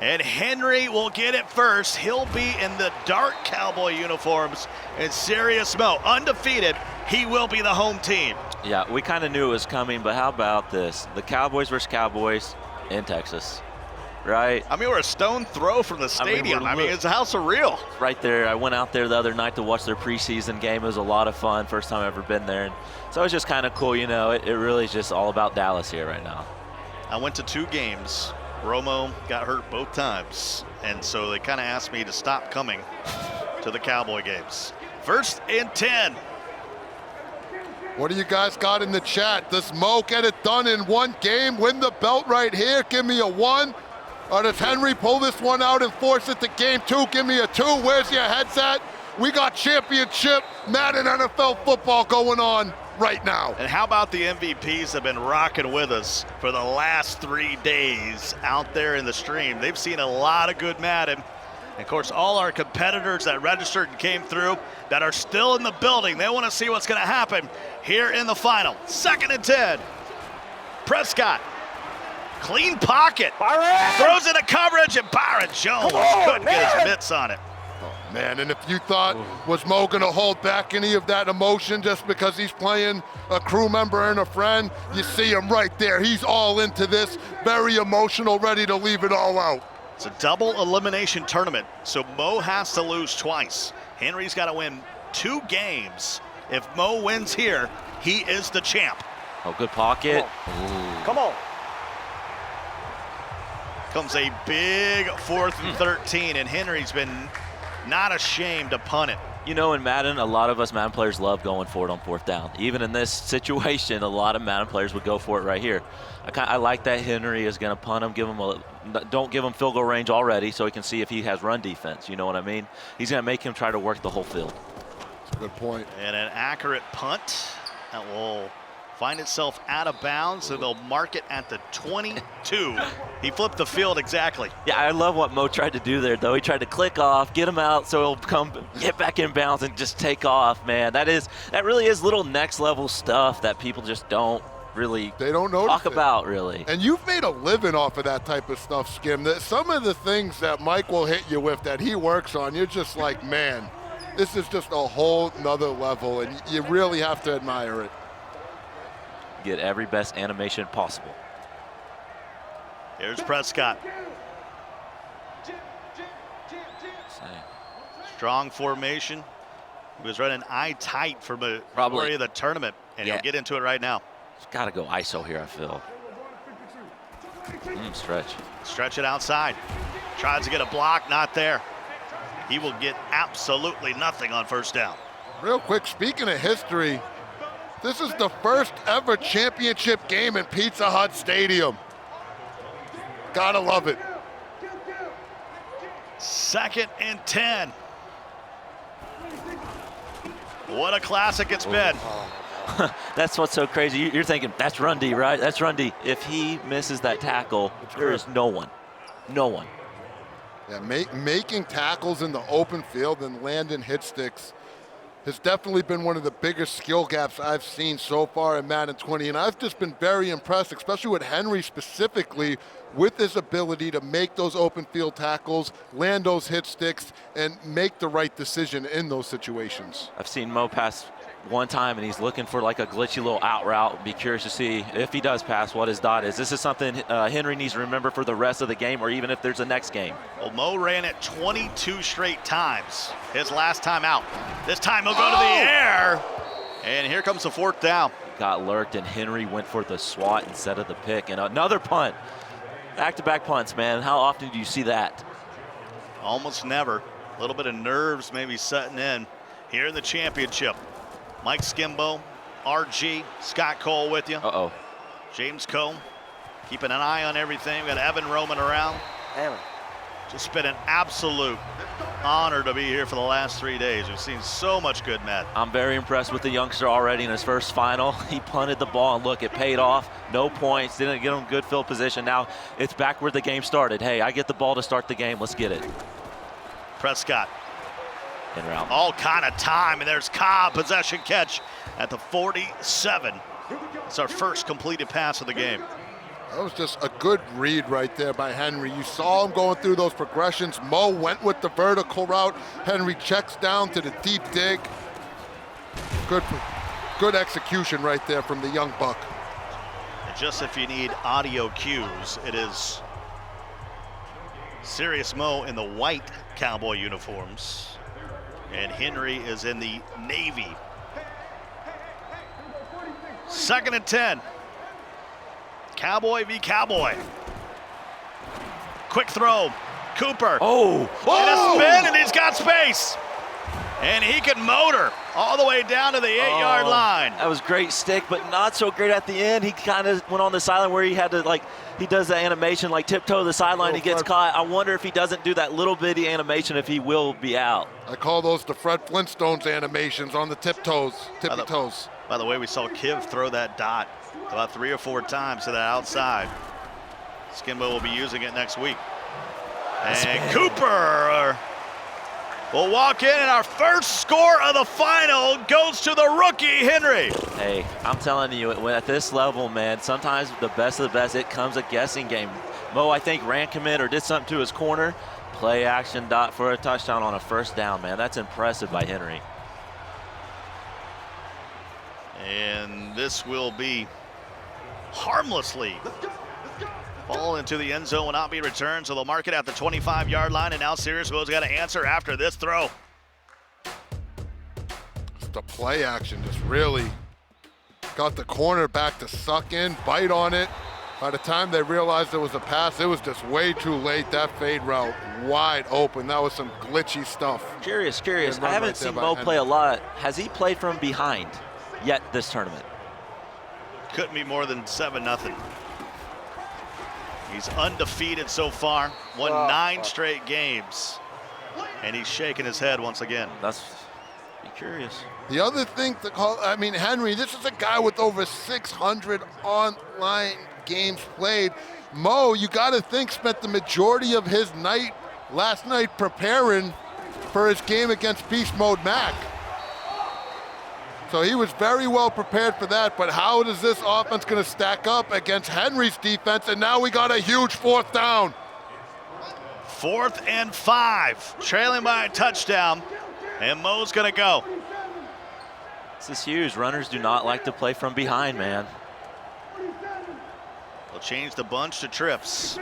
And Henry will get it first. He'll be in the dark Cowboy uniforms. And Serious Moe, undefeated, he will be the home team. Yeah, we kind of knew it was coming, but how about this? The Cowboys versus Cowboys in Texas, right? I mean, we're a stone throw from the stadium. I mean, it's how surreal. Right there. I went out there the other night to watch their preseason game. It was a lot of fun. First time I've ever been there. And so it was just kind of cool. You know, it really is just all about Dallas here right now. I went to 2 games. Romo got hurt both times, and so they kind of asked me to stop coming to the Cowboy games. 1st and 10. What do you guys got in the chat? Does Mo get it done in 1 game, win the belt right here? Give me a 1. Or does Henry pull this one out and force it to game 2? Give me a 2. Where's your heads at? We got championship Madden NFL football going on right now. And how about the MVPs have been rocking with us for the last 3 days out there in the stream. They've seen a lot of good Madden. And of course, all our competitors that registered and came through that are still in the building, they want to see what's going to happen here in the final. 2nd and 10. Prescott, clean pocket, throws into coverage, and Byron Jones couldn't get his mitts on it. Man, and if you thought, was Mo gonna hold back any of that emotion just because he's playing a crew member and a friend, you see him right there. He's all into this, very emotional, ready to leave it all out. It's a double elimination tournament, so Mo has to lose twice. Henry's got to win 2 games. If Mo wins here, he is the champ. Oh, good pocket. Come on. Comes a big 4th and 13, and Henry's been not ashamed to punt it. You know, in Madden, a lot of us Madden players love going for it on 4th down. Even in this situation, a lot of Madden players would go for it right here. I like that Henry is going to punt him, don't give him field goal range already so he can see if he has run defense. You know what I mean? He's going to make him try to work the whole field. That's a good point. And an accurate punt that will find itself out of bounds, so they'll mark it at the 22. He flipped the field exactly. Yeah, I love what Mo tried to do there, though. He tried to click off, get him out so he'll get back in bounds and just take off, man. That really is little next level stuff that people just don't really talk about, really. And you've made a living off of that type of stuff, Skim. Some of the things that Mike will hit you with that he works on, you're just like, man, this is just a whole nother level, and you really have to admire it. Get every best animation possible. Here's Prescott. Strong formation. He was running eye tight for the majority of the tournament, and he'll get into it right now. He's got to go ISO here, I feel. Stretch. Stretch it outside. Tries to get a block, not there. He will get absolutely nothing on 1st down. Real quick, speaking of history, this is the first ever championship game in Pizza Hut Stadium. Gotta love it. 2nd and 10. What a classic it's been. That's what's so crazy. You're thinking, that's run D, right? That's run D. If he misses that tackle, there is no one. No one. Yeah, making tackles in the open field and landing hit sticks has definitely been one of the biggest skill gaps I've seen so far in Madden 20, and I've just been very impressed, especially with Henry specifically, with his ability to make those open field tackles, land those hit sticks, and make the right decision in those situations. I've seen Mo pass one time, and he's looking for like a glitchy little out route. Be curious to see if he does pass what his dot is. This is something Henry needs to remember for the rest of the game, or even if there's a next game. Well, Mo ran it 22 straight times his last time out. This time he'll go to the air, and here comes the 4th down. Got lurked, and Henry went for the swat instead of the pick, and another punt. Back-to-back punts, man. How often do you see that? Almost never. A little bit of nerves maybe setting in here in the championship. Mike Skimbo, RG, Scott Cole with you. James Coe, keeping an eye on everything. We got Evan roaming around. Just been an absolute honor to be here for the last 3 days. We've seen so much good Madden. I'm very impressed with the youngster already in his first final. He punted the ball, and look, it paid off. No points, didn't get him good field position. Now it's back where the game started. Hey, I get the ball to start the game. Let's get it. Prescott. In route. All kind of time, and there's Cobb, possession catch at the 47. It's our first completed pass of the game. That was just a good read right there by Henry. You saw him going through those progressions. Moe went with the vertical route. Henry checks down to the deep dig. Good execution right there from the young buck. And just if you need audio cues, it is Serious Moe in the white Cowboy uniforms, and Henry is in the navy. 2nd and 10. Cowboy v. Cowboy. Quick throw. Cooper. Oh! And a spin, and he's got space. And he can motor all the way down to the 8-yard line. That was great stick, but not so great at the end. He kind of went on the sideline where he had to, like, he does the animation, like tiptoe to the sideline, he gets caught. I wonder if he doesn't do that little bitty animation, if he will be out. I call those the Fred Flintstones animations on the tippy toes. By the way, we saw Kiv throw that dot about 3 or 4 times to the outside. Skimbo will be using it next week. And Cooper will walk in, and our first score of the final goes to the rookie, Henry. Hey, I'm telling you, at this level, man, sometimes the best of the best, it comes a guessing game. Moe, I think, ran commit or did something to his corner. Play action dot for a touchdown on a first down, man. That's impressive by Henry. And this will be harmlessly fall into the end zone, will not be returned, so they'll mark it at the 25-yard line, and now Serious Moe's got to answer after this throw. The play action just really got the cornerback to suck in, bite on it. By the time they realized it was a pass, it was just way too late. That fade route wide open. That was some glitchy stuff. Curious. I haven't seen Moe play a lot. Has he played from behind yet this tournament? Couldn't be more than 7-0. He's undefeated so far, won 9 straight games, and he's shaking his head once again. Be curious. The other thing to call, I mean, Henry, this is a guy with over 600 online games played. Moe, you got to think, spent the majority of his last night preparing for his game against Beast Mode Mac. So he was very well prepared for that, but how is this offense going to stack up against Henry's defense? And now we got a huge 4th down. 4th and 5, trailing by a touchdown, and Moe's going to go. This is huge. Runners do not like to play from behind, man. They'll change the bunch to trips.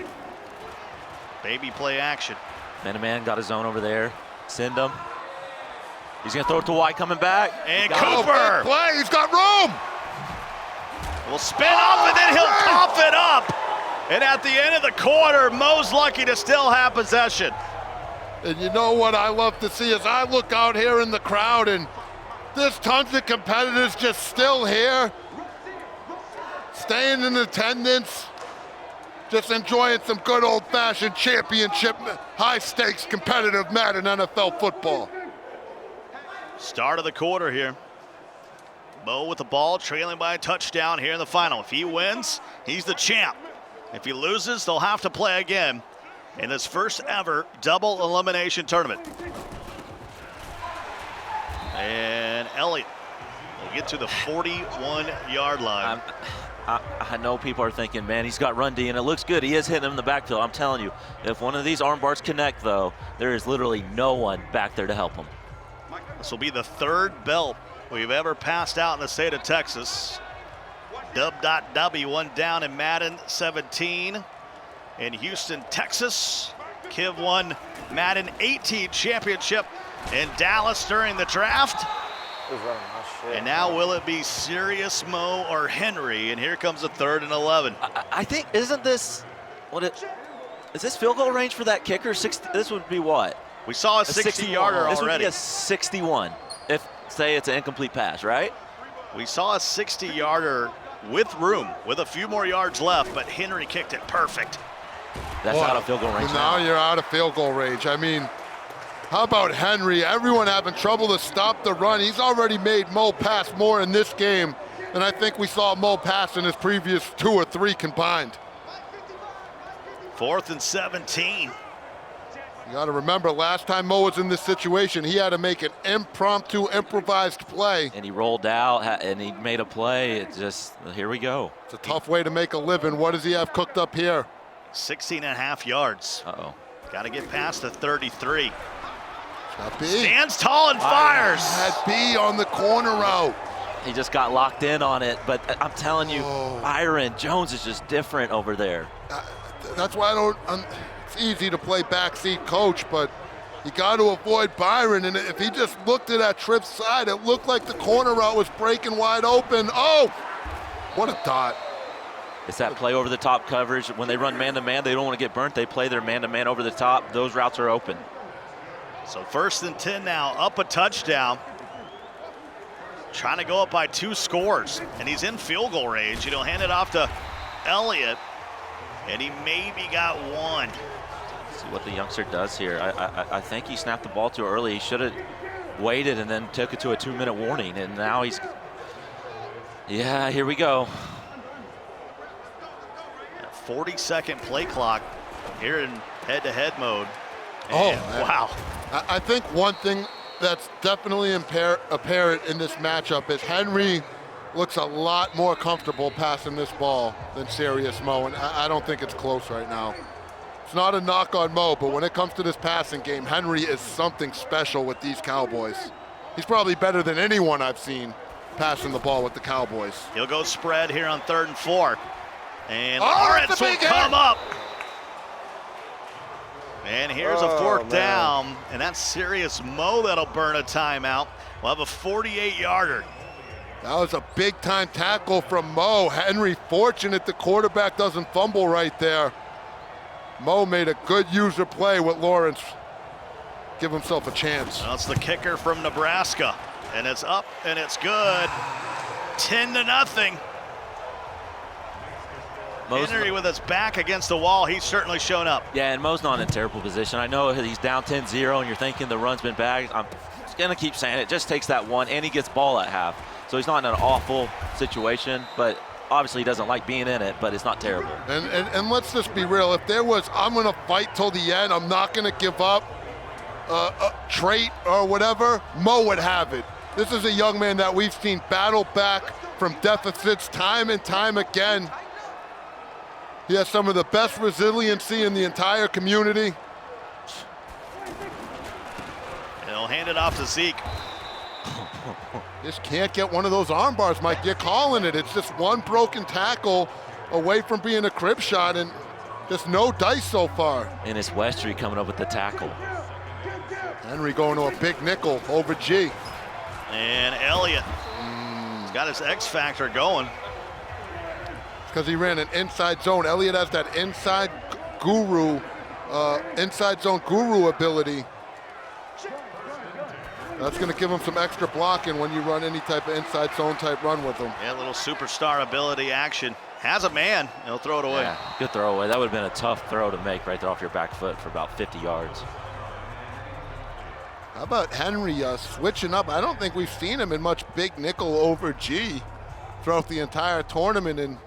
Baby play action. Man-to-man got his zone over there. Send him. He's going to throw it to White coming back. And Cooper. Play, he's got room. Will spin up, and then he'll cough it up. And at the end of the quarter, Moe's lucky to still have possession. And you know what I love to see is I look out here in the crowd, and there's tons of competitors just still here, staying in attendance, just enjoying some good old-fashioned championship, high-stakes competitive Madden NFL football. Start of the quarter here. Moe with the ball, trailing by a touchdown here in the final. If he wins, he's the champ. If he loses, they'll have to play again in this first ever double elimination tournament. And Elliott will get to the 41-yard line. I know people are thinking, man, he's got run D, and it looks good. He is hitting him in the backfield. I'm telling you, if one of these arm bars connect, though, there is literally no one back there to help him. This will be the 3rd belt we've ever passed out in the state of Texas. Dub.W one down in Madden 17 in Houston, Texas. Kiv won Madden 18 championship in Dallas during the draft. And now will it be Serious Moe or Henry? And here comes the 3rd and 11. I think, isn't this, is this field goal range for that kicker? This would be what? We saw a 60-yarder already. This would be a 61 if, say, it's an incomplete pass, right? We saw a 60-yarder with room, with a few more yards left, but Henry kicked it perfect. That's out of field goal range now. You're out of field goal range. I mean, how about Henry? Everyone having trouble to stop the run. He's already made Moe pass more in this game than I think we saw Moe pass in his previous 2 or 3 combined. 4th and 17. You got to remember, last time Mo was in this situation, he had to make an impromptu, improvised play. And he rolled out, and he made a play. It just, here we go. It's a tough way to make a living. What does he have cooked up here? 16.5 yards. Uh-oh. Got to get past the 33. Got B. Stands tall and fires. Had B on the corner route. He just got locked in on it, but I'm telling you, Byron Jones is just different over there. That's why I don't. It's easy to play backseat coach, but you got to avoid Byron. And if he just looked at that trip side, it looked like the corner route was breaking wide open. Oh, what a dot. It's that play over the top coverage. When they run man-to-man, they don't want to get burnt. They play their man-to-man over the top. Those routes are open. So 1st and 10 now, up a touchdown. Trying to go up by 2 scores, and he's in field goal range. You know, hand it off to Elliott, and he maybe got 1. See what the youngster does here. I think he snapped the ball too early. He should have waited and then took it to a 2-minute warning, and now he's, yeah, here we go. 40-second play clock here in head-to-head mode. And, wow. I think one thing that's definitely apparent in this matchup is Henry looks a lot more comfortable passing this ball than Serious Moe, and I don't think it's close right now. It's not a knock on Moe, but when it comes to this passing game, Henry is something special with these Cowboys. He's probably better than anyone I've seen passing the ball with the Cowboys. He'll go spread here on 3rd and 4. And that's Lawrence a will big come hit. up. And here's a 4th down, and that's Serious Moe that'll burn a timeout. We'll have a 48-yarder. That was a big-time tackle from Moe. Henry fortunate the quarterback doesn't fumble right there. Moe made a good user play with Lawrence. Give himself a chance. That's the kicker from Nebraska, and it's up and it's good. 10-0. Henry with his back against the wall, he's certainly shown up. Yeah, and Mo's not in a terrible position. I know he's down 10-0, and you're thinking the run's been bagged. I'm going to keep saying it. Just takes that one, and he gets ball at half. So he's not in an awful situation, but obviously he doesn't like being in it, but it's not terrible. And let's just be real. If there was, I'm going to fight till the end, I'm not going to give up a trait or whatever, Moe would have it. This is a young man that we've seen battle back from deficits time and time again. He has some of the best resiliency in the entire community. He'll hand it off to Zeke. Just can't get one of those arm bars, Mike. You're calling it. It's just one broken tackle away from being a crib shot, and just no dice so far. And it's Westry coming up with the tackle. Henry going to a big nickel over G. And Elliott. He's got his X factor going. Because he ran an inside zone. Elliott has that inside zone guru ability. That's going to give him some extra blocking when you run any type of inside zone type run with him. Yeah, a little superstar ability action. Has a man, he'll throw it away. Yeah, good throw away. That would have been a tough throw to make right there off your back foot for about 50 yards. How about Henry switching up? I don't think we've seen him in much big nickel over G throughout the entire tournament, and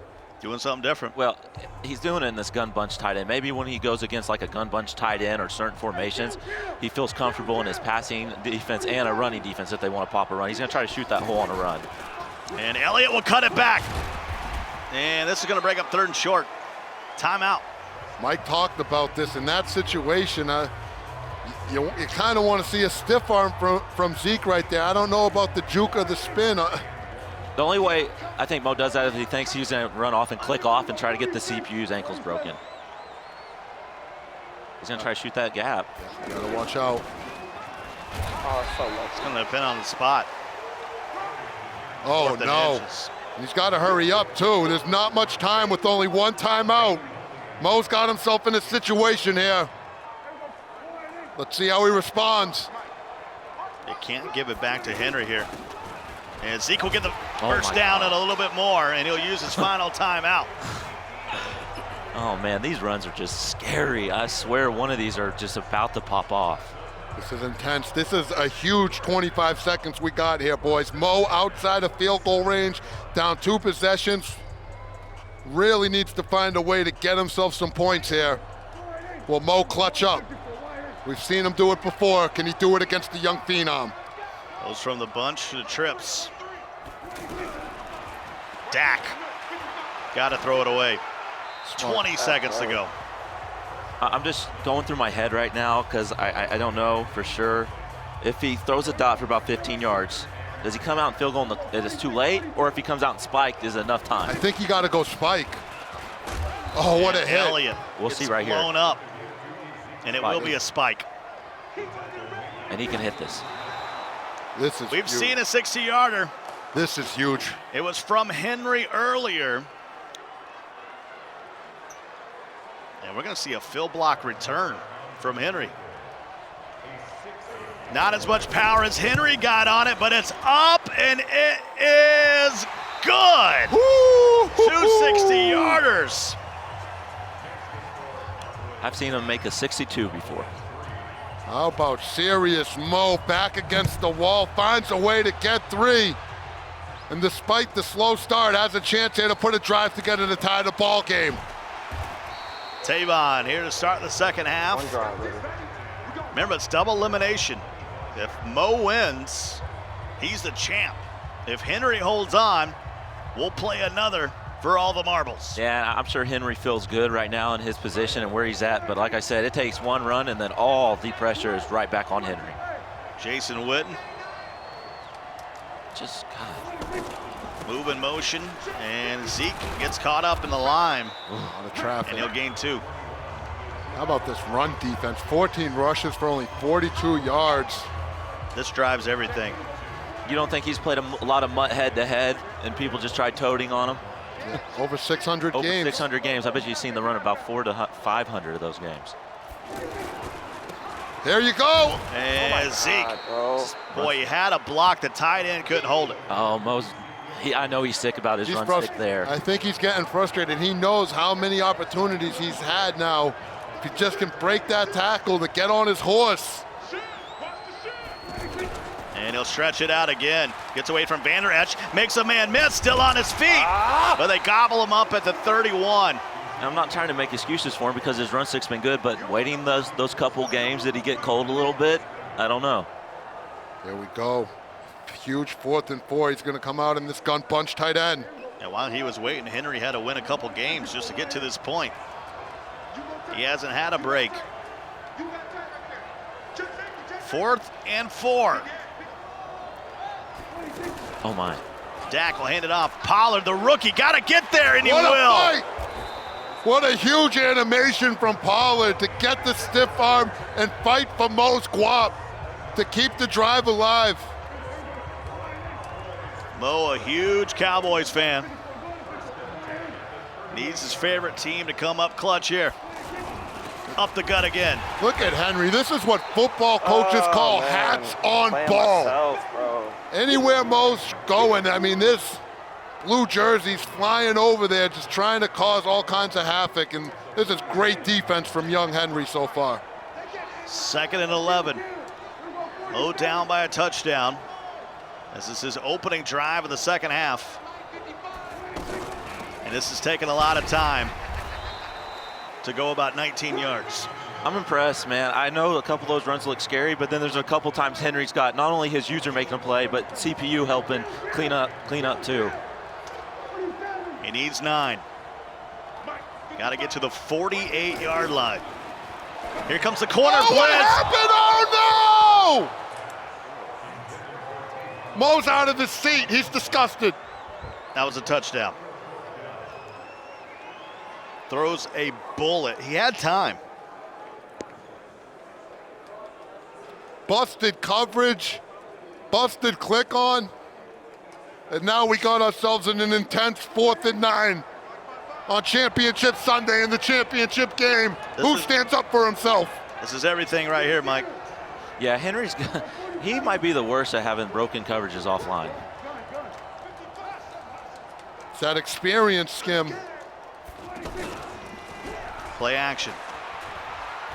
doing something different. Well, he's doing it in this gun bunch tight end. Maybe when he goes against like a gun bunch tight end or certain formations, he feels comfortable in his passing defense and a running defense if they want to pop a run. He's going to try to shoot that hole on a run. And Elliott will cut it back. And this is going to break up 3rd and short. Timeout. Mike talked about this in that situation. You kind of want to see a stiff arm from Zeke right there. I don't know about the juke or the spin. The only way I think Mo does that is if he thinks he's going to run off and click off and try to get the CPU's ankles broken. He's going to try to shoot that gap. You gotta watch out. It's going to depend on the spot. Oh, no. He's got to hurry up, too. There's not much time with only one timeout. Mo's got himself in a situation here. Let's see how he responds. They can't give it back to Henry here. And Zeke will get the first down and a little bit more, and he'll use his final timeout. Oh, man, these runs are just scary. I swear one of these are just about to pop off. This is intense. This is a huge 25 seconds we got here, boys. Mo outside of field goal range, down 2 possessions. Really needs to find a way to get himself some points here. Will Mo clutch up? We've seen him do it before. Can he do it against the young Phenom? Goes from the bunch to the trips. Dak. Got to throw it away. 20 seconds to go. I'm just going through my head right now because I don't know for sure. If he throws a dot for about 15 yards, does he come out and field goal and it's too late? Or if he comes out and spike, is it enough time? I think he got to go spike. Oh, what a hit. Elliott We'll see right here. Blown up. And it will be a spike. And he can hit this. This is We've huge. seen a 60-yarder. This is huge. It was from Henry earlier. And we're going to see a fill block return from Henry. Not as much power as Henry got on it, but it's up and it is good. 2 60-yarders. I've seen him make a 62 before. How about Serious Moe back against the wall, finds a way to get 3. And despite the slow start, has a chance here to put a drive together to tie the ball game. Tavon here to start the second half. One drive, baby. Remember, it's double elimination. If Moe wins, he's the champ. If Henry holds on, we'll play another for all the marbles. Yeah, I'm sure Henry feels good right now in his position and where he's at. But like I said, it takes one run and then all the pressure is right back on Henry. Jason Witten. Just, God. Move in motion, and Zeke gets caught up in the line, A lot of traffic. and he'll gain 2. How about this run defense? 14 rushes for only 42 yards. This drives everything. You don't think he's played a lot of mutt head-to-head and people just tried toting on him? Yeah, over 600 Over games. 600 games. I bet you've seen the run about 400 to 500 of those games. There you go. And Zeke, God, bro. boy, he had a block. The tight end couldn't hold it. Oh, I know he's sick about his He's run stick there. I think he's getting frustrated. He knows how many opportunities he's had now. If he just can break that tackle to get on his horse. And he'll stretch it out again. Gets away from Vander Esch, makes a man miss, still on his feet. But they gobble him up at the 31. And I'm not trying to make excuses for him because his run stick's been good, but waiting those couple games, did he get cold a little bit? I don't know. There we go. Huge 4th and 4. He's going to come out in this gun bunch tight end. And while he was waiting, Henry had to win a couple games just to get to this point. He hasn't had a break. 4th and 4. Oh, my. Dak will hand it off. Pollard, the rookie, got to get there, and he What a will. fight! What a huge animation from Pollard to get the stiff arm and fight for Moe Squab to keep the drive alive. Moe, a huge Cowboys fan. Needs his favorite team to come up clutch here. Up the gut again. Look at Henry. This is what football coaches call man. hats on Playing ball. myself, bro. Anywhere Moe's going, I mean, this blue jersey's flying over there, just trying to cause all kinds of havoc. And this is great defense from young Henry so far. 2nd and 11. Moe down by a touchdown. This is his opening drive of the second half. And this is taking a lot of time to go about 19 yards. I'm impressed, man. I know a couple of those runs look scary, but then there's a couple times Henry's got not only his user making a play, but CPU helping clean up too. He needs 9. Got to get to the 48-yard line. Here comes the corner Oh, what blitz. happened? Oh, no! Moe's out of the seat. He's disgusted. That was a touchdown. Throws a bullet. He had time. Busted coverage, busted click on, and now we got ourselves in an intense 4th and 9 on Championship Sunday in the championship game. Who stands up for himself? This is everything right here, Mike. Yeah, he might be the worst at having broken coverages offline. It's that experience, Skim. Play action.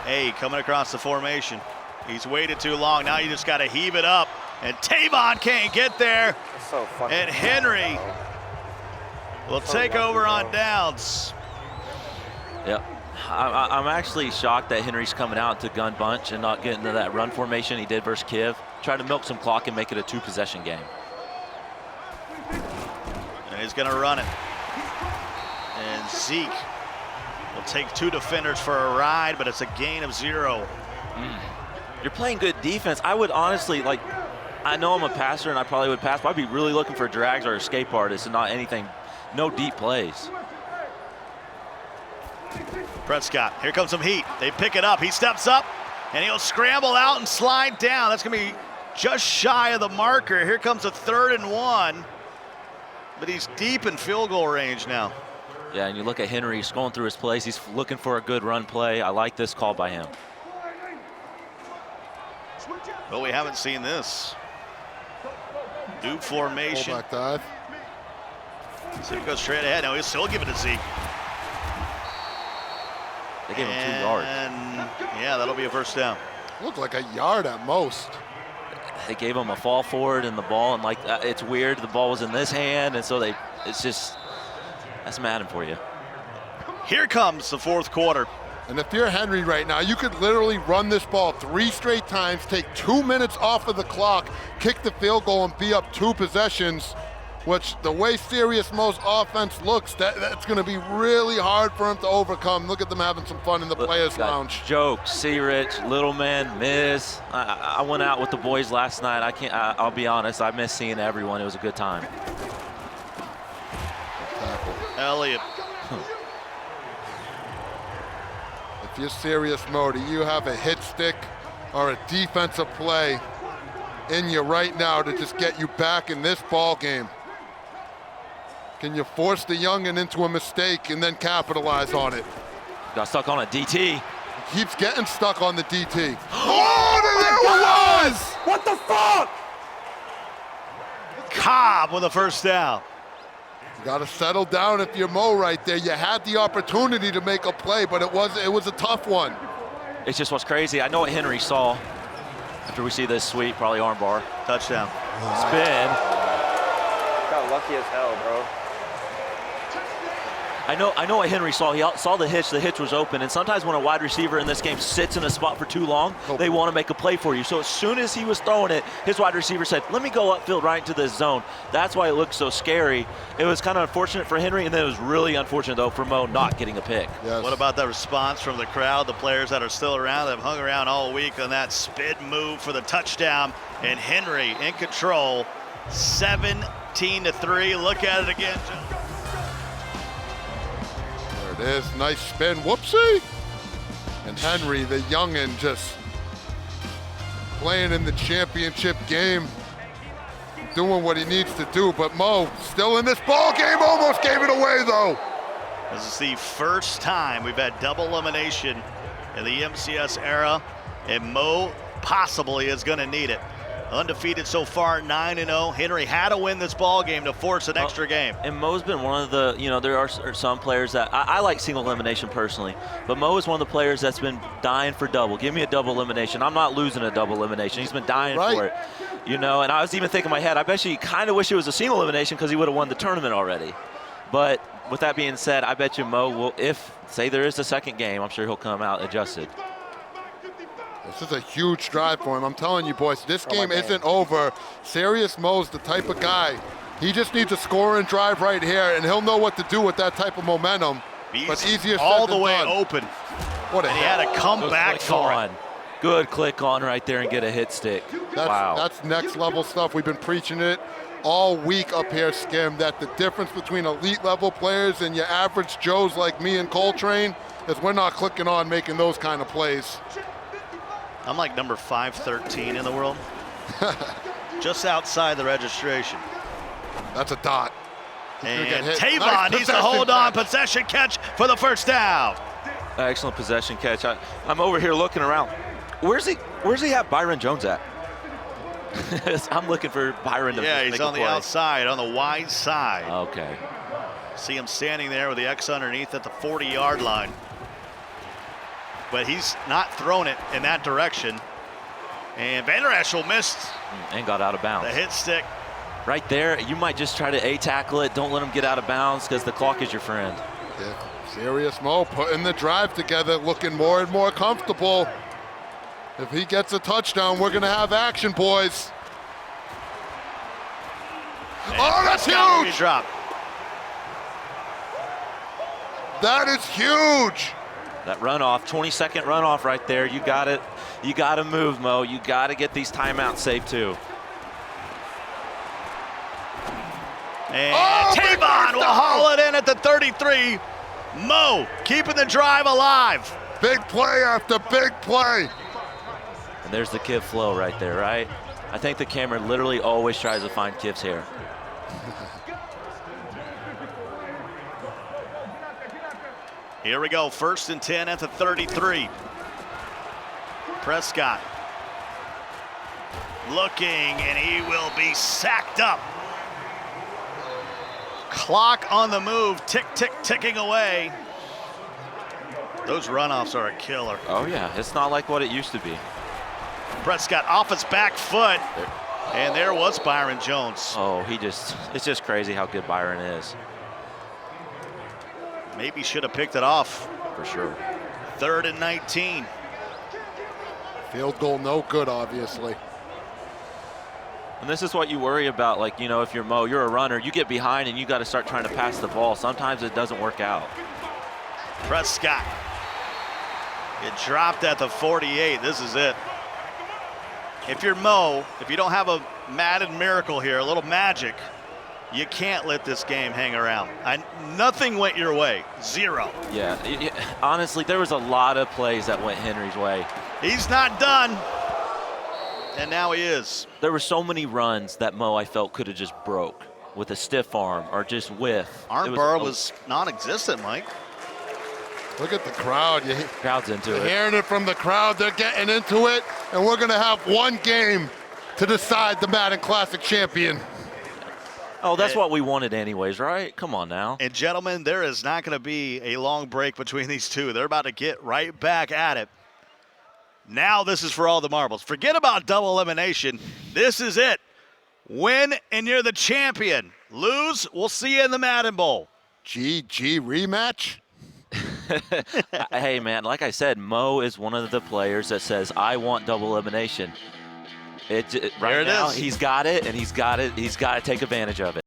A coming across the formation. He's waited too long. Now you just got to heave it up. And Tavon can't get there. It's so fucking And Henry bad, will take over on downs. Yep. I'm actually shocked that Henry's coming out to gun bunch and not getting into that run formation he did versus Kiv. Try to milk some clock and make it a 2-possession game. And he's going to run it. And Zeke will take 2 defenders for a ride, but it's a gain of 0. You're playing good defense. I would honestly, like, I know I'm a passer and I probably would pass, but I'd be really looking for drags or escape artists and not anything, no deep plays. Prescott, here comes some heat. They pick it up. He steps up, and he'll scramble out and slide down. That's going to be just shy of the marker. Here comes a 3rd and 1, but he's deep in field goal range now. Yeah, and you look at Henry, he's going through his plays. He's looking for a good run play. I like this call by him. Well, we haven't seen this. New formation. Fullback dive. So he goes straight ahead. Now he'll still give it to Zeke. They gave him 2 yards. And yeah, that'll be a first down. Looked like a yard at most. They gave him a fall forward in the ball, and like it's weird. The ball was in this hand, and so it's just, that's Madden for you. Here comes the 4th quarter. And if you're Henry right now, you could literally run this ball 3 straight times, take 2 minutes off of the clock, kick the field goal, and be up 2 possessions, which the way Serious Moe's offense looks, that's going to be really hard for him to overcome. Look at them having some fun in the Players Lounge. Joke, see Rich, Little Man, Miz. I went out with the boys last night. I'll be honest, I miss seeing everyone. It was a good time. Elliott. If you're Serious Moe, do you have a hit stick or a defensive play in you right now to just get you back in this ball game? Can you force the youngin into a mistake and then capitalize on it? Got stuck on a DT. He keeps getting stuck on the DT. Oh, there it was! What the fuck? Cobb with a first down. You got to settle down if you're Moe right there. You had the opportunity to make a play, but it was a tough one. It's just what's crazy. I know what Henry saw. After we see this sweep, probably armbar. Touchdown. Spin. Got lucky as hell, bro. I know what Henry saw. He saw the hitch. The hitch was open. And sometimes when a wide receiver in this game sits in a spot for too long, they want to make a play for you. So as soon as he was throwing it, his wide receiver said, let me go upfield right into this zone. That's why it looked so scary. It was kind of unfortunate for Henry, and then it was really unfortunate, though, for Moe not getting a pick. Yes. What about the response from the crowd, the players that are still around, that have hung around all week on that spin move for the touchdown, and Henry in control, 17-3. Look at it again. There it is, nice spin, whoopsie. And Henry, the youngin, just playing in the championship game, doing what he needs to do, but Moe still in this ball game, almost gave it away though. This is the first time we've had double elimination in the MCS era, and Moe possibly is going to need it. Undefeated so far, 9-0. Henry had to win this ball game to force an extra game. And Moe's been one of the, there are some players that, I like single elimination personally, but Moe is one of the players that's been dying for double. Give me a double elimination. I'm not losing a double elimination. He's been dying for it. And I was even thinking in my head, I bet you kind of wish it was a single elimination because he would have won the tournament already. But with that being said, I bet you Moe will, if, say there is a second game, I'm sure he'll come out adjusted. This is a huge drive for him. I'm telling you, boys, this game isn't over. Serious Moe's the type of guy. He just needs a score and drive right here, and he'll know what to do with that type of momentum. But easier said all than the way done. open. What a And he hit. had to come back for it. Good click on right there and get a hit stick. Wow. That's next level stuff. We've been preaching it all week up here, Skim, that the difference between elite level players and your average Joes like me and Coltrane is we're not clicking on making those kind of plays. I'm like number 513 in the world. Just outside the registration. That's a dot. And Nice Tavon needs to possession hold on. catch. Possession catch for the first down. Excellent possession catch. I'm over here looking around. Where's he have Byron Jones at? I'm looking for Byron to Yeah, make he's a on the play. outside, on the wide side. Okay. See him standing there with the X underneath at the 40-yard line. But he's not thrown it in that direction. And Vander Esch missed And got out of bounds. the hit stick. Right there, you might just try to A-tackle it. Don't let him get out of bounds because the clock is your friend. Yeah. Serious Moe putting the drive together, looking more and more comfortable. If he gets a touchdown, we're going to have action, boys. Oh, that's huge! Drop. That is huge! That runoff, 20-second runoff right there. You got it. You got to move, Mo. You got to get these timeouts saved too. And Tavon will haul it in at the 33. Moe keeping the drive alive. Big play after big play. And there's the Kiv flow right there, right? I think the camera literally always tries to find Kiv's hair. Here we go, 1st and 10 at the 33. Prescott looking, and he will be sacked up. Clock on the move, tick, tick, ticking away. Those runoffs are a killer. Oh yeah, it's not like what it used to be. Prescott off his back foot, and there was Byron Jones. Oh, it's just crazy how good Byron is. Maybe should have picked it off. For sure. 3rd and 19. Field goal no good, obviously. And this is what you worry about, like, you know, if you're Mo, you're a runner, you get behind and you got to start trying to pass the ball. Sometimes it doesn't work out. Prescott. It dropped at the 48. This is it. If you're Mo, if you don't have a Madden miracle here, a little magic, you can't let this game hang around. Nothing went your way. 0. Yeah, honestly, there was a lot of plays that went Henry's way. He's not done. And now he is. There were so many runs that Mo, I felt, could have just broke with a stiff arm or just whiff. Armbar was non-existent, Mike. Look at the crowd. Crowd's into You're it. hearing it from the crowd. They're getting into it. And we're going to have one game to decide the Madden Classic champion. Oh, that's what we wanted anyways, right? Come on now. And gentlemen, there is not going to be a long break between these two. They're about to get right back at it. Now this is for all the marbles. Forget about double elimination. This is it. Win and you're the champion. Lose, we'll see you in the Madden Bowl. GG rematch? Hey, man, like I said, Mo is one of the players that says, I want double elimination. Right now, he's got it, and he's got to take advantage of it.